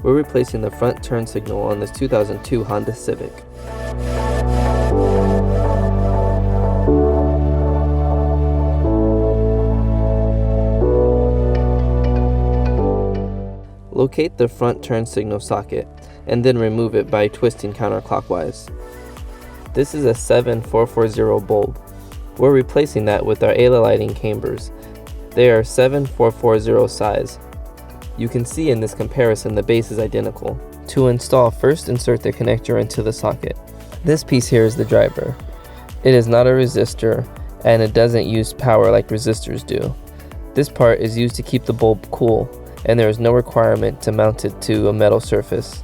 We're replacing the front turn signal on this 2002 Honda Civic. Locate the front turn signal socket and then remove it by twisting counterclockwise. This is a 7440 bulb. We're replacing that with our ALA lighting cambers. They are 7440 size. You can see in this comparison the base is identical. To install, first insert the connector into the socket. This piece here is the driver. It is not a resistor and it doesn't use power like resistors do. This part is used to keep the bulb cool, and there is no requirement to mount it to a metal surface.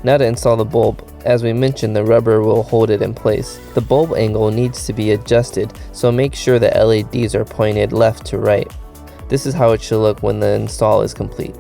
Now to install the bulb, as we mentioned, the rubber will hold it in place. The bulb angle needs to be adjusted, so make sure the LEDs are pointed left to right. This is how it should look when the install is complete.